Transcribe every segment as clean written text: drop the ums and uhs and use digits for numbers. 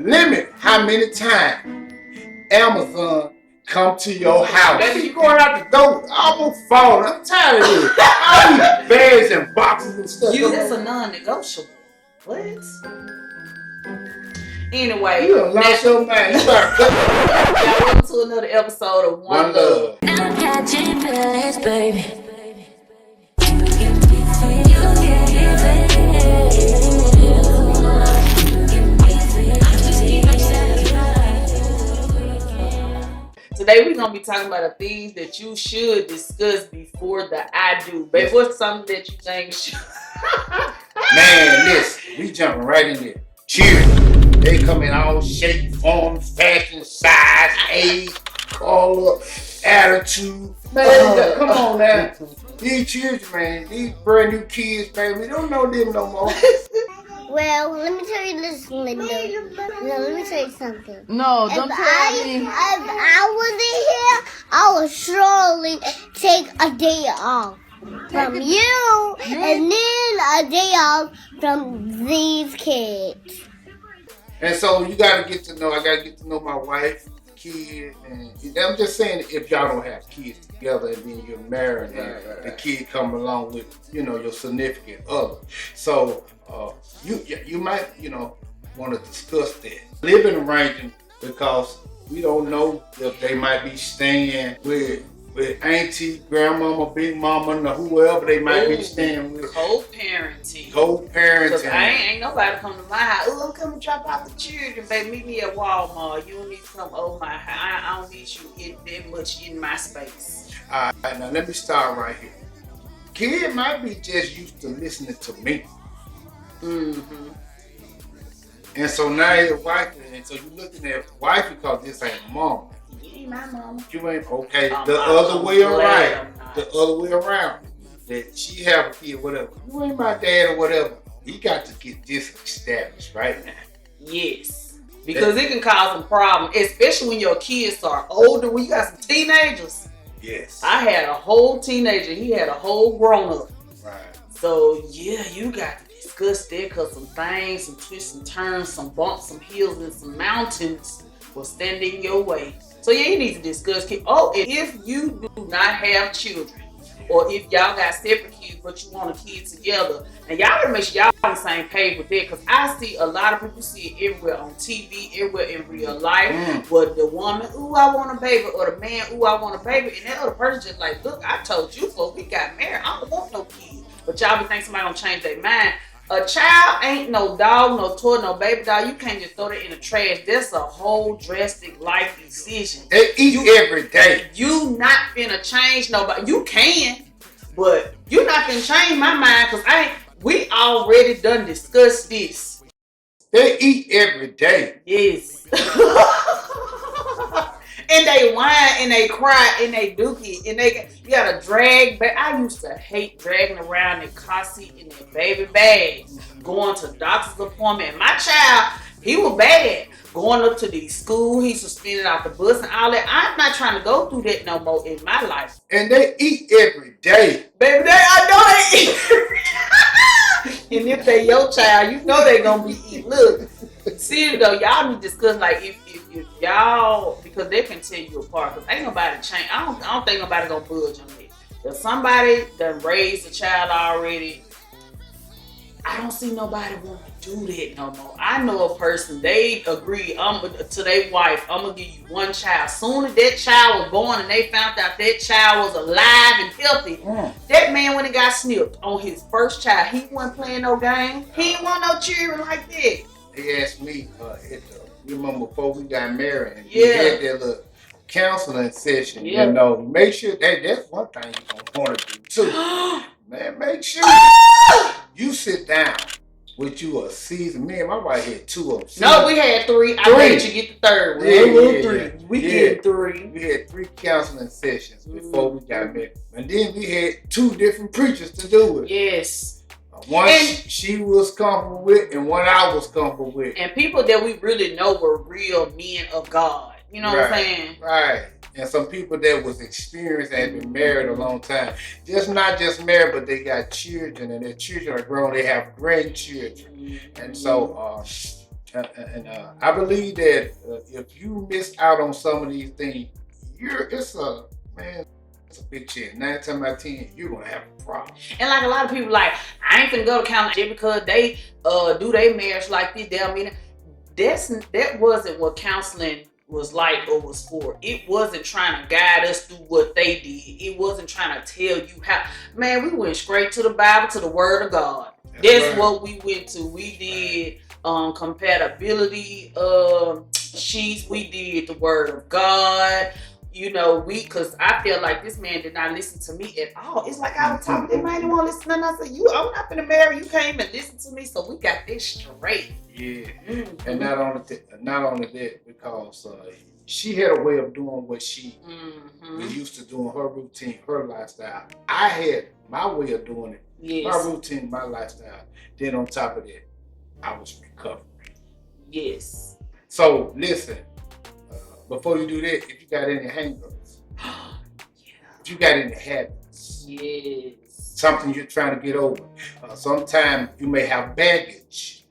Limit how many times Amazon come to your house. They be going out the door, almost falling. I'm tired of this. All these bags and boxes and stuff. That's a non-negotiable. What? Anyway, you done lost your mind. You better cut. Y'all welcome to another episode of One Love. I'm catching feelings, baby. Today we're gonna be talking about the things that you should discuss before the I do. Baby, what's something that you think should? Man, listen, we jumping right in there. Children, they come in all shape, form, fashion, size, age, color, attitude. Man, come on now. These children, man, these brand new kids, man, we don't know them no more. Well, let me tell you this, Linda. No, let me tell you something. No, don't tell me. If I wasn't here, I would surely take a day off from you and then a day off from these kids. And so you gotta get to know, I gotta get to know my wife, kids, and I'm just saying if y'all don't have kids together and then you're married and the kid come along with, you know, your significant other. So you might, you know, want to discuss that. Living arrangement, because we don't know if they might be staying with auntie, grandmama, big mama, or whoever they might be staying with. Co-parenting. Co-parenting. Cause ain't nobody come to my house. Oh, I'm coming to drop off the children, baby. Meet me at Walmart. You don't need to come over my house. I don't need you that much in my space. All right, now let me start right here. Kid might be just used to listening to me. Mm-hmm. And so now your wife, and so you looking at wife because this ain't mama. You ain't my mama. You ain't okay. The other way around. The other way around. That she have a kid, whatever. You ain't my dad or whatever. We got to get this established right now. Yes. Because it can cause some problems, especially when your kids are older, when you got some teenagers. Yes. I had a whole teenager. He had a whole grown-up. Right. So, yeah, you got to discuss that because some things, some twists and turns, some bumps, some hills, and some mountains will stand in your way. So, yeah, you need to discuss. Oh, and if you do not have children, or if y'all got separate kids, but you want a kid together, and y'all better make sure y'all on the same page with that, because I see a lot of people see it everywhere on TV, everywhere in real life, but the woman, ooh, I want a baby, or the man, ooh, I want a baby, and that other person just like, look, I told you before we got married, I don't want no kid. But y'all be thinking somebody gonna change their mind. A child ain't no dog, no toy, no baby doll. You can't just throw that in the trash. That's a whole drastic life decision. They eat every day. You not finna change nobody. You can, but you not finna change my mind because we already done discussed this. They eat every day. Yes. And they whine and they cry and they dookie and you gotta drag back. I used to hate dragging around that car seat in that baby bag, going to doctor's appointment. And my child, he was bad. Going up to the school, he suspended off the bus and all that. I'm not trying to go through that no more in my life. And they eat every day. Baby, I know they eat. And if they your child, you know they gonna be eating. Look, see though, y'all need to discuss like if y'all, because they can tear you apart. Cause ain't nobody change. I don't think nobody gonna budge on it. If somebody done raised a child already, I don't see nobody want to do that no more. I know a person, they agree to their wife, I'm gonna give you one child. Soon as that child was born and they found out that child was alive and healthy, that man when he got snipped on his first child, he wasn't playing no game. He ain't want no children like that. They asked me, you remember before we got married, and we had that little counseling session, you know, make sure that's one thing you're gonna want to do too. Man, make sure you sit down with you a season. Me and my wife had two of them. No, we had three. I made you get the third one. Yeah. We did three. We had 3 counseling sessions before we got married. And then we had 2 different preachers to do it. Yes. One she was comfortable with and one I was comfortable with. And people that we really know were real men of God. You know what I'm saying? Right. And some people that was experienced and had been married a long time. Not just married, but they got children and their children are grown. They have grandchildren. And so I believe that if you miss out on some of these things, it's a big chance. 9 times out of 10, you're gonna have a problem. And like a lot of people, like I ain't finna go to counseling just because they do their marriage like this. That wasn't what counseling was like or was for. It wasn't trying to guide us through what they did. It wasn't trying to tell you how. Man, we went straight to the Bible, to the Word of God. That's right. What we went to. We did compatibility sheets. We did the Word of God. You know, because I feel like this man did not listen to me at all. It's like I was talking to him, man, he won't listen to nothing. I said, I'm not gonna marry you. Can't even listen to me. So we got this straight. Yeah, and not only that, because she had a way of doing what she was used to doing, her routine, her lifestyle. I had my way of doing it, my routine, my lifestyle. Then on top of that, I was recovering. Yes. So listen, before you do that, if you got any hangups, if you got any habits, something you're trying to get over, sometimes you may have baggage.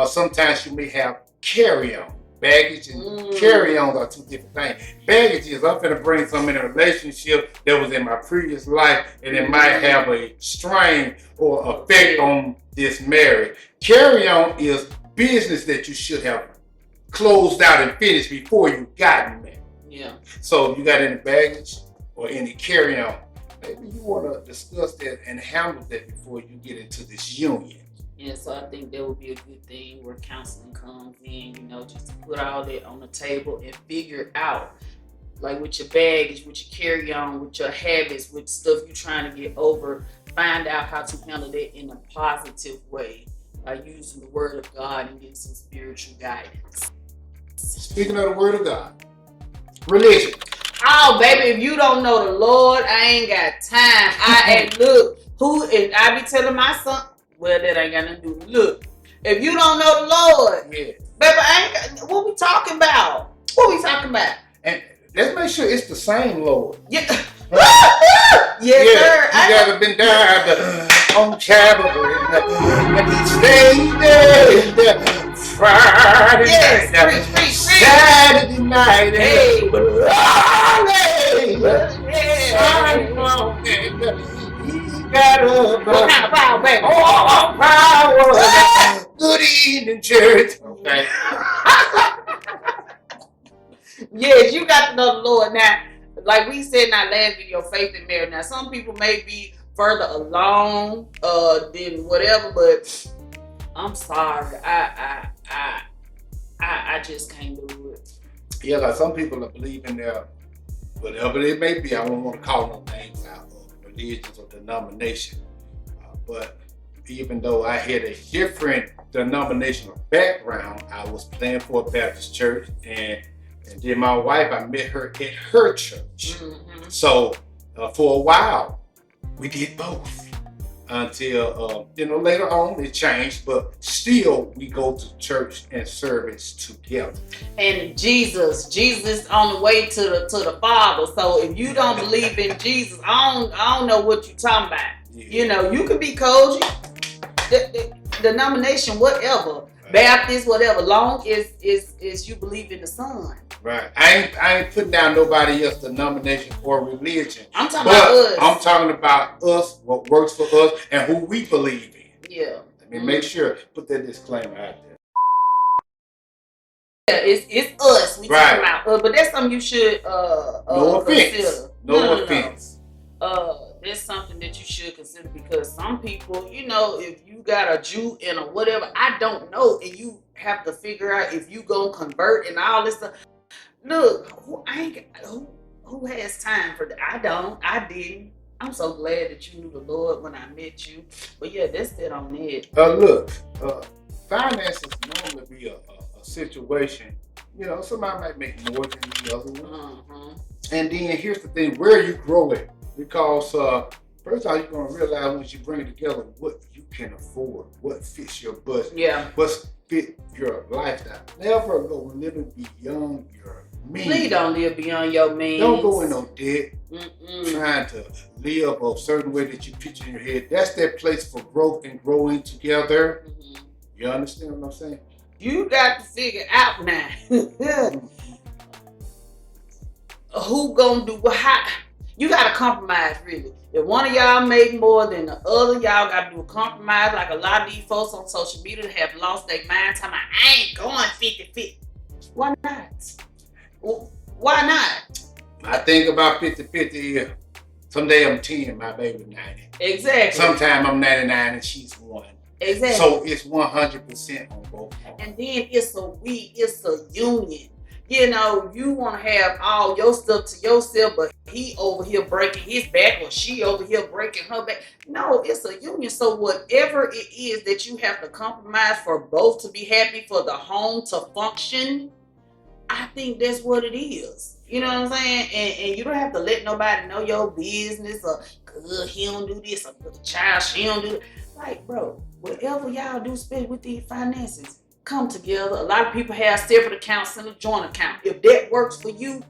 Sometimes you may have carry-on. Baggage and carry-ons are two different things. Baggage is I'm going to bring something in a relationship that was in my previous life, and it might have a strain or effect on this marriage. Carry-on is business that you should have closed out and finished before you got married. Yeah. So if you got any baggage or any carry-on, maybe you want to discuss that and handle that before you get into this union. Yeah, so I think that would be a good thing where counseling comes in, just to put all that on the table and figure out, like with your baggage, with your carry-on, with your habits, with stuff you're trying to get over, find out how to handle that in a positive way by using the Word of God and getting some spiritual guidance. Speaking of the Word of God, religion. Oh, baby, if you don't know the Lord, I ain't got time. I be telling my son, well, that ain't got nothing to do with it. Look, if you don't know the Lord, baby, what we talking about? And let's make sure it's the same Lord. Yeah. Yes, sir. You gotta been died on Calvary, and he stayed there Friday night, Saturday night, got up. What kind of power, baby? Oh, power. Good evening, church. Okay. Yes, you got to know the Lord. Now, like we said in our last video, faith in marriage. Now, some people may be further along than whatever, but I'm sorry. I just can't do it. Yeah, like some people are believing their whatever it may be. I don't want to call no names out of religions or denomination. But even though I had a different denominational background, I was playing for a Baptist church, and then my wife, I met her at her church. Mm-hmm. So for a while, we did both until later on it changed, but still we go to church and service together. And Jesus on the way to the Father. So if you don't believe in Jesus, I don't know what you're talking about. Yeah. You could be Koji, the denomination, whatever, right. Baptist, whatever, long as you believe in the Son. Right. I ain't putting down nobody else's denomination or religion. I'm talking about us. I'm talking about us, what works for us, and who we believe in. Yeah. I mean, make sure, put that disclaimer out there. Yeah, it's us. We talking about, but that's something you should no offense. Consider. No offense. That's something that you should consider, because some people, if you got a Jew and a whatever, I don't know, and you have to figure out if you gonna convert and all this stuff. Look, who has time for that? I didn't. I'm so glad that you knew the Lord when I met you. But yeah, that's it on it. Look, finances normally be a situation. Somebody might make more than the other one. Mm-hmm. And then here's the thing: where you grow it. Because first of all, you're gonna realize once you bring it together what you can afford, what fits your budget, what's fit your lifestyle. Never go living beyond your means. Please don't live beyond your means. Don't go in no debt. Trying to live a certain way that you picture in your head. That's that place for growth and growing together. Mm-hmm. You understand what I'm saying? You got to figure out now who gonna do what. How you gotta compromise really. If one of y'all make more than the other, y'all gotta do a compromise. Like a lot of these folks on social media have lost their mind talking about, I ain't going 50-50. Why not? Why not? I think about 50-50 here. Someday I'm 10, my baby 90. Exactly. Sometime I'm 99 and she's 1. Exactly. So it's 100% on both parts. And then it's a union. You know, you want to have all your stuff to yourself, but he over here breaking his back or she over here breaking her back. No, it's a union. So whatever it is that you have to compromise for both to be happy, for the home to function, I think that's what it is. You know what I'm saying? And you don't have to let nobody know your business or good, he don't do this, or the child, she don't do it. Like, bro, whatever y'all do, especially with these finances, come together. A lot of people have separate accounts and a joint account. If that works for you,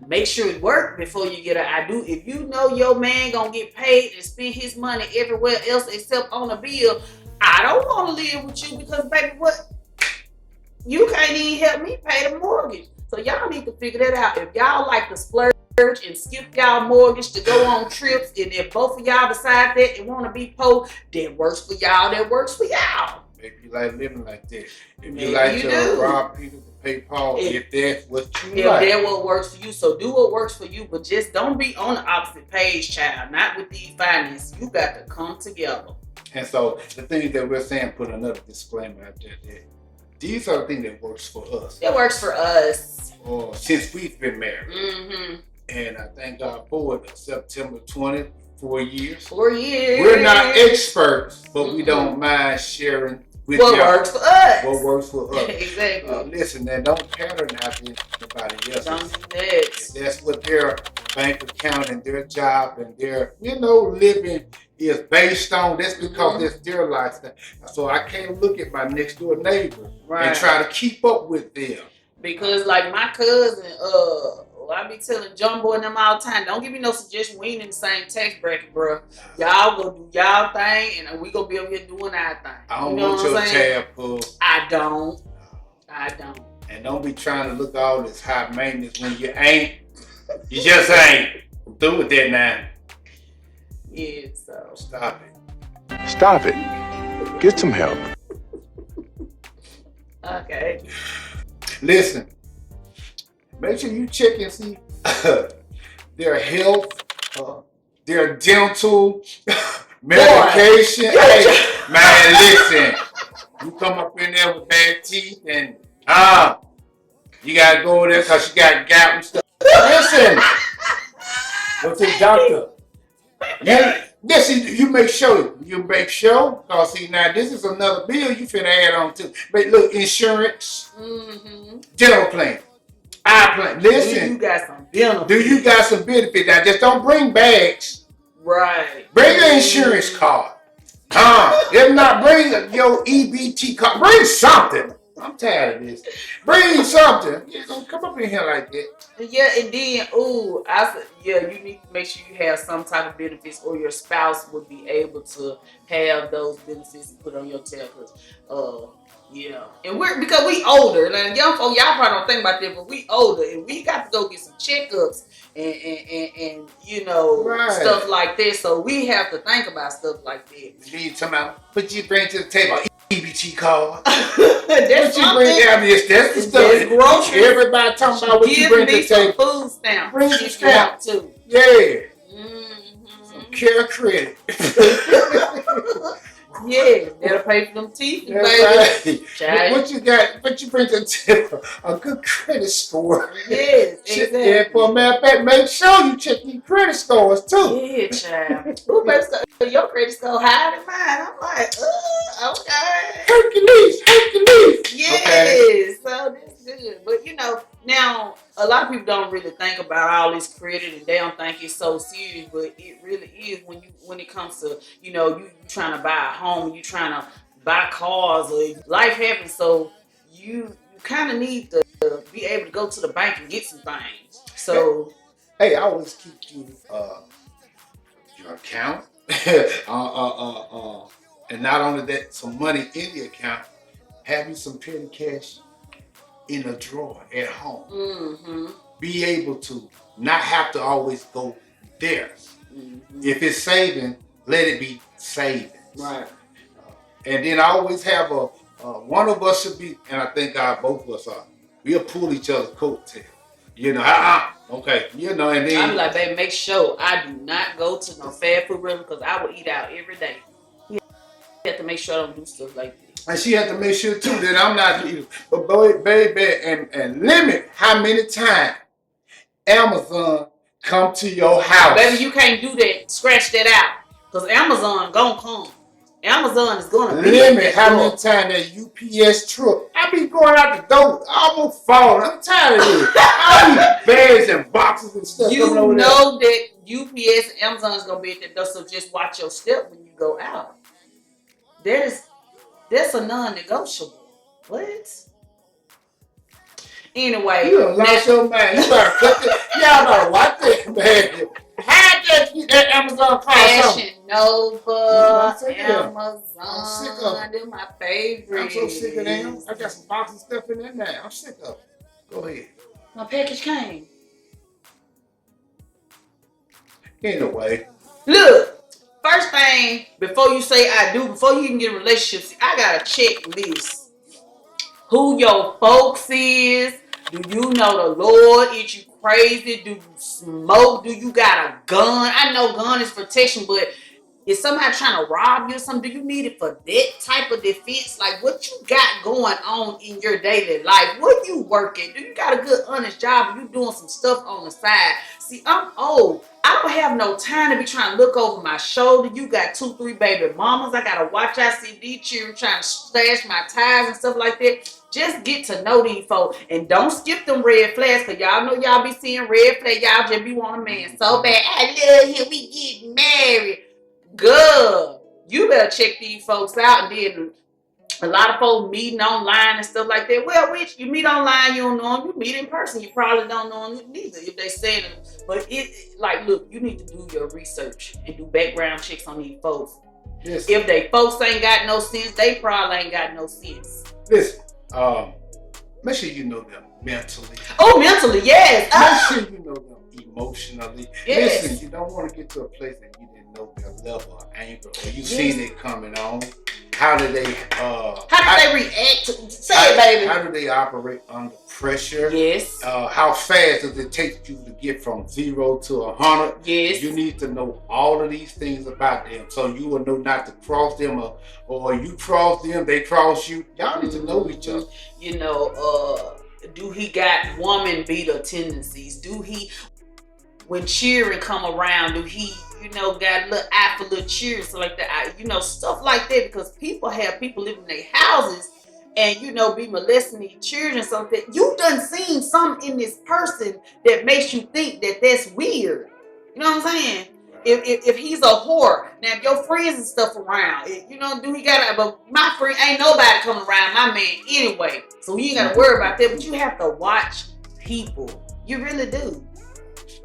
make sure it works before you get I do. If you know your man gonna get paid and spend his money everywhere else except on a bill, I don't want to live with you because, baby, what? You can't even help me pay the mortgage. So y'all need to figure that out. If y'all like to splurge and skip y'all mortgage to go on trips, and if both of y'all decide that and want to be poor, that works for y'all, that works for y'all. If you like living like that. If you like to rob Peter to pay Paul, if that's what you like. If that's what works for you, so do what works for you, but just don't be on the opposite page, child. Not with these finances. You got to come together. And so the things that we're saying, put another disclaimer out there that these are the things that works for us. It works for us. Since we've been married. Mm-hmm. And I thank God for it. September 20th, 4 years. 4 years. We're not experts, but we don't mind sharing with what works for us. What works for us. Exactly. Listen, now don't pattern after anybody else. Don't do that. That's what their bank account and their job and their, living is based on. That's because that's their lifestyle. So I can't look at my next door neighbor and try to keep up with them. Because like my cousin, I be telling Jumbo and them all the time, don't give me no suggestion. We ain't in the same tax bracket, bro. Y'all go do y'all thing, and we gonna be over here doing our thing. I don't want your tab pulled. I don't. And don't be trying to look all this high maintenance when you ain't. You just ain't. I'm through with that now. Yeah, so. Stop it. Stop it. Get some help. Okay. Listen. Make sure you check and see their health, their dental, medication. Hey, man, listen. You come up in there with bad teeth and you gotta go over there because you got gout and stuff. Listen. Go to the doctor. You make sure. Because see, now this is another bill you finna add on to. But look, insurance, dental plan. Listen. Do you got some benefits? Do you got some benefits? Now just don't bring bags. Right. Bring an insurance card. If not, bring your EBT card. Bring something. I'm tired of this. Bring something. You don't come up in here like that. Yeah, and then, I said, you need to make sure you have some type of benefits, or your spouse would be able to have those benefits and put on your tax. And because we older, and young folk, y'all probably don't think about that, but we older, and we got to go get some checkups and stuff like that. So we have to think about stuff like that. You need somebody put you bring to the table. EBT card. That's what you bring down this. That's the stuff. Groceries. Everybody talking about what you bring to the table. Food stamp. Bring some stamp too. Yeah. Some care credit. Yeah, that'll pay for them teeth, baby. Right. What you got? What you bring to the table? A good credit score. Yes, exactly. And for a matter of fact, make sure you check your credit scores too. Yeah, child. Your credit score higher than mine. I'm like, okay. Hercules. Yes. Okay. So that's good. But now a lot of people don't really think about all this credit, and they don't think it's so serious, but it really is when it comes to you trying to buy a home, you trying to buy cars, or life happens, so you kind of need to be able to go to the bank and get some things. So hey, I always keep you your account and not only that, some money in the account. have you some petty cash in a drawer at home. Mm-hmm. Be able to not have to always go there. Mm-hmm. If it's saving, let it be savings. Right. And then I always have one of us should be, and I think God, both of us are. We'll pull each other's coattail. You know, okay, you know, and then I be like, baby, make sure I do not go to no fast food restaurant because I will eat out every day. You have to make sure I don't do stuff like this. And she had to make sure too that I'm not eating. But boy, baby, and limit how many times Amazon come to your house. Baby, you can't do that. Scratch that out. Because Amazon gonna come. Amazon is gonna be limit how many times that UPS truck. I be going out the door, almost falling. I'm tired of this. I be bags and boxes and stuff. You know that UPS and Amazon is gonna be at the door, so just watch your step when you go out. That's a non-negotiable. What? Anyway, you done lost your mind. You better cut it. Y'all better watch that, man. How that Amazon Fashion Nova, Amazon. I'm sick of them. They're my favorite. I'm so sick of them. I got some boxes stuff in there now. I'm sick of them. Go ahead. My package came. Anyway. Look, first thing, before you say I do, before you even get a relationship, see, I got a checklist. Who your folks is. Do you know the Lord? Is you crazy? Do you smoke? Do you got a gun? I know gun is protection, but is somebody trying to rob you or something? Do you need it for that type of defense? Like, what you got going on in your daily life? What you working? Do you got a good, honest job? Or you doing some stuff on the side? See, I'm old. I don't have no time to be trying to look over my shoulder. You got 2, 3 baby mamas. I got to watch out, see these children trying to stash my ties and stuff like that. Just get to know these folks and don't skip them red flags, because y'all know y'all be seeing red flags. Y'all just be wanting a man so bad. I love him. We getting married. Good. You better check these folks out. And then a lot of folks meeting online and stuff like that. Well, which you meet online, you don't know them. You meet in person, you probably don't know them neither if they say them. But like, look, you need to do your research and do background checks on these folks. Yes. If they folks ain't got no sense, they probably ain't got no sense. Listen, make sure you know them mentally. Oh, mentally, yes. Make sure you know them emotionally. Yes. Listen, you don't want to get to a place that you didn't know their level of anger or you seen it coming on. How do they react to say it, baby? How do they operate under pressure? Yes. How fast does it take you to get from 0 to 100? Yes. You need to know all of these things about them, so you will know not to cross them, or you cross them, they cross you. Y'all need to know each other. You know, do he got woman beater tendencies? Do he, when cheering come around, do he, got a little eye for little cheering, so like that, stuff like that, because people live in their houses and, be molesting these children, so that you done seen something in this person that makes you think that that's weird. You know what I'm saying? If he's a whore, now if your friends and stuff around, do he got but my friend, ain't nobody coming around my man anyway, so you ain't got to worry about that, but you have to watch people. You really do.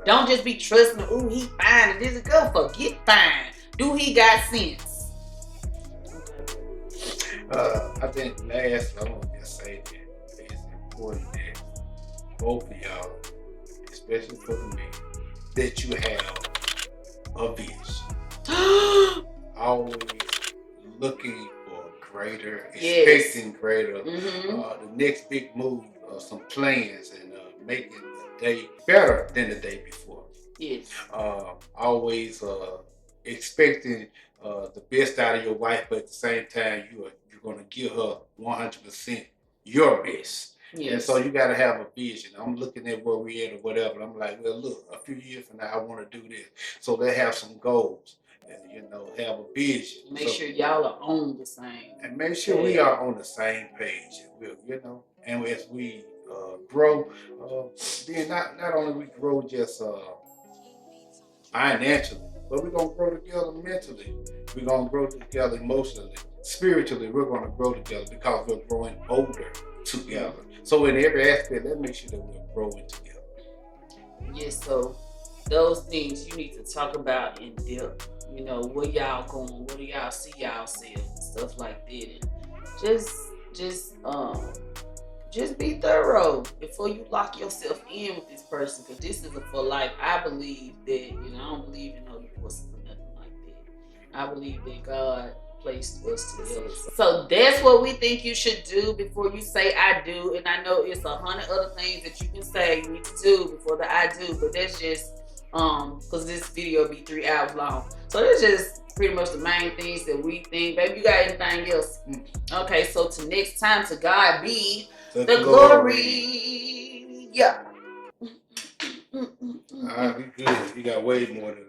Don't just be trusting, ooh, he fine, and this is good. Forget fine. Do he got sense? I think last, I want to just say that it's important that both of y'all, especially for the men, that you have a vision. Always looking for greater, expecting greater, the next big move, some plans, and making the day better than the day before. Yes. Always expecting the best out of your wife, but at the same time, you're going to give her 100% your best. Yes. And so you got to have a vision. I'm looking at where we're at or whatever. And I'm like, well, look, a few years from now, I want to do this. So they have some goals and, have a vision. Make sure y'all are on the same. And make sure we are on the same page. And as we grow, then not only we grow just financially, but we're going to grow together mentally. We're going to grow together emotionally. Spiritually, we're going to grow together because we're growing older together. So in every aspect, let's make sure that we're growing together. Yes, so those things you need to talk about in depth. Where y'all going, where do y'all see yourselves, stuff like that. And just just be thorough before you lock yourself in with this person, because this is a for life. I believe that, I don't believe in no divorces or nothing like that. I believe that God placed us together. So that's what we think you should do before you say I do. And I know it's 100 other things that you can say you need to do before the I do, but that's just because this video will be 3 hours long. So that's just pretty much the main things that we think. Baby, you got anything else? Okay, so to next time, to God be the glory. Yeah. All right, we good. You got way more than